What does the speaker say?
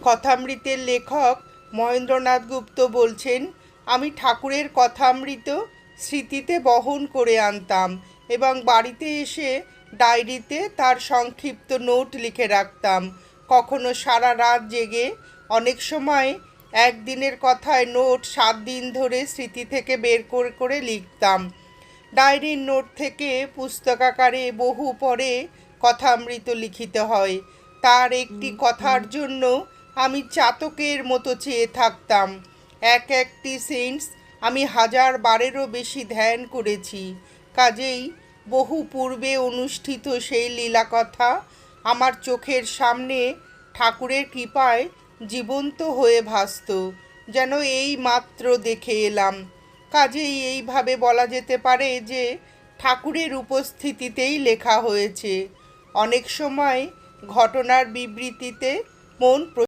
কথামৃতের লেখক মহেন্দ্রনাথ গুপ্ত বলছেন, আমি ঠাকুরের কথামৃত স্মৃতিতে বহন করে আনতাম এবং বাড়িতে এসে ডায়েরিতে তার সংক্ষিপ্ত নোট লিখে রাখতাম। কখনো সারা রাত জেগে, অনেক সময় একদিনের কথায় নোট 7 দিন ধরে স্মৃতি থেকে বের করে করে লিখতাম। ডায়েরির নোট থেকে পুস্তকাকারে বহু পরে কথামৃত লিখিত হয়। তার একটি কথার জন্য আমি চাতকের মতো চেয়ে থাকতাম। একটি সেন্স আমি 1000 বারেরও বেশি ধ্যান করেছি। কাজেই বহু পূর্বে অনুষ্ঠিত সেই লীলাকথা আমার চোখের সামনে ঠাকুরের কৃপায় জীবন্ত হয়ে ভাসত, যেন এই মাত্র দেখে এলাম। কাজেই এইভাবে বলা যেতে পারে যে ঠাকুরের উপস্থিতিতেই লেখা হয়েছে। অনেক সময় ঘটনার বিবৃতিতে মন